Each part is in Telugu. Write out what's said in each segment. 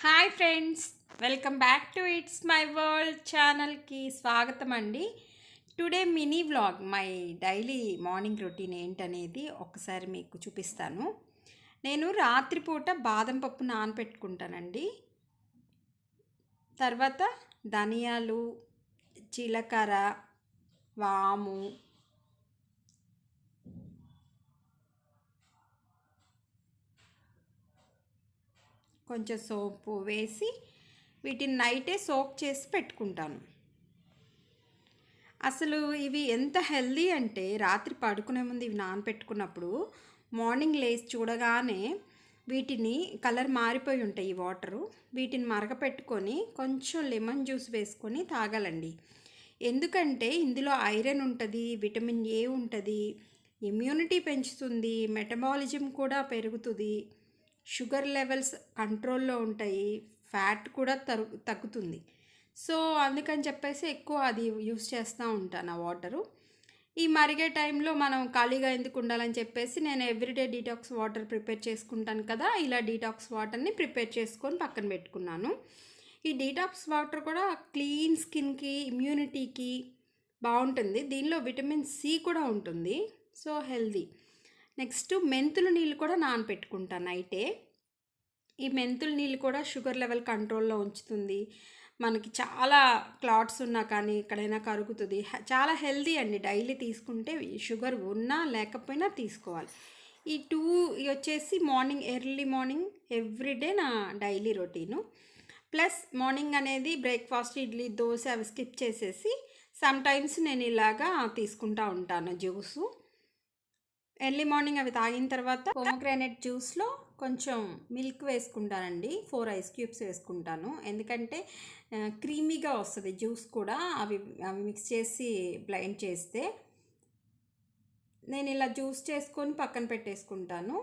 Hi friends, welcome back to it's my world ఛానల్కి స్వాగతం అండి. Today mini vlog my daily morning routine ఏంటనేది ఒకసారి మీకు చూపిస్తాను. నేను రాత్రిపూట బాదం పప్పు నానపెట్టుకుంటానండి. తర్వాత ధనియాలు, జీలకర్ర, వాము, కొంచెం సోపు వేసి వీటిని నైటే సోక్ చేసి పెట్టుకుంటాను. అసలు ఇవి ఎంత హెల్దీ అంటే రాత్రి పడుకునే ముందు ఇవి నానపెట్టుకున్నప్పుడు మార్నింగ్ లేచి చూడగానే వీటిని కలర్ మారిపోయి ఉంటాయి ఈ వాటరు. వీటిని మరగపెట్టుకొని కొంచెం లెమన్ జ్యూస్ వేసుకొని తాగాలండి. ఎందుకంటే ఇందులో ఐరన్ ఉంటుంది, విటమిన్ ఏ ఉంటుంది, ఇమ్యూనిటీ పెంచుతుంది, మెటబాలిజం కూడా పెరుగుతుంది, షుగర్ లెవెల్స్ కంట్రోల్లో ఉంటాయి, ఫ్యాట్ కూడా తగ్గుతుంది. సో అందుకని చెప్పేసి ఎక్కువ అది యూస్ చేస్తూ ఉంటాను ఆ వాటరు. ఈ మరిగే టైంలో మనం ఖాళీగా ఎందుకు ఉండాలని చెప్పేసి నేను ఎవ్రీడే డీటాక్స్ వాటర్ ప్రిపేర్ చేసుకుంటాను కదా, ఇలా డీటాక్స్ వాటర్ని ప్రిపేర్ చేసుకొని పక్కన పెట్టుకున్నాను. ఈ డీటాక్స్ వాటర్ కూడా క్లీన్ స్కిన్కి, ఇమ్యూనిటీకి బాగుంటుంది. దీనిలో విటమిన్ సి కూడా ఉంటుంది, సో హెల్దీ. నెక్స్ట్ మెంతుల నీళ్ళు కూడా నానపెట్టుకుంటాను నైటే. ఈ మెంతుల నీళ్ళు కూడా షుగర్ లెవెల్ కంట్రోల్లో ఉంచుతుంది. మనకి చాలా క్లాట్స్ ఉన్నా కానీ ఎక్కడైనా కరుగుతుంది. చాలా హెల్దీ అండి. డైలీ తీసుకుంటే షుగర్ ఉన్నా లేకపోయినా తీసుకోవాలి. ఈ టూ వచ్చేసి మార్నింగ్, ఎర్లీ మార్నింగ్ ఎవ్రీడే నా డైలీ రొటీను. ప్లస్ మార్నింగ్ అనేది బ్రేక్ఫాస్ట్, ఇడ్లీ, దోశ అవి స్కిప్ చేసేసి సమ్టైమ్స్ నేను ఇలాగా తీసుకుంటూ ఉంటాను జ్యూసు. ఎర్లీ మార్నింగ్ అవి తాగిన తర్వాత పోమోగ్రానైట్ జ్యూస్లో కొంచెం మిల్క్ వేసుకుంటానండి. 4 ఐస్ క్యూబ్స్ వేసుకుంటాను, ఎందుకంటే క్రీమీగా వస్తుంది జ్యూస్ కూడా. అవి మిక్స్ చేసి బ్లెండ్ చేస్తే నేను ఇలా జ్యూస్ చేసుకొని పక్కన పెట్టేసుకుంటాను.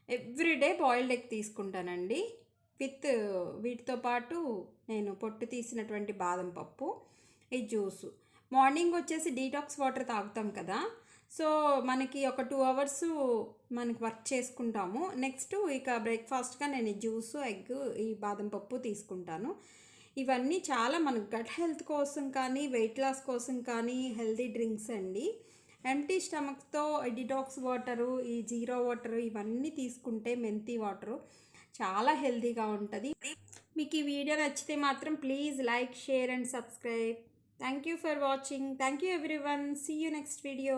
ఎవ్రీడే బాయిల్డ్ ఎగ్ తీసుకుంటానండి, విత్ వీటితో పాటు నేను పొట్టు తీసినటువంటి బాదం పప్పు, ఈ జ్యూసు. మార్నింగ్ వచ్చేసి డీటాక్స్ వాటర్ తాగుతాం కదా, సో మనకి ఒక 2 అవర్స్ మనకి వర్క్ చేసుకుంటాము. నెక్స్ట్ ఇక బ్రేక్ఫాస్ట్గా నేను జ్యూసు, ఎగ్, ఈ బాదం పప్పు తీసుకుంటాను. ఇవన్నీ చాలా మన గట్ హెల్త్ కోసం కానీ వెయిట్ లాస్ కోసం కానీ హెల్తీ డ్రింక్స్ అండి. ఎంటీ స్టమక్తో డిటాక్స్ వాటరు, ఈ జీరో వాటరు ఇవన్నీ తీసుకుంటే, మెంతి వాటరు చాలా హెల్తీగా ఉంటుంది. మీకు ఈ వీడియో నచ్చితే మాత్రం please like, share and subscribe. Thank you for watching. Thank you everyone. See you next video.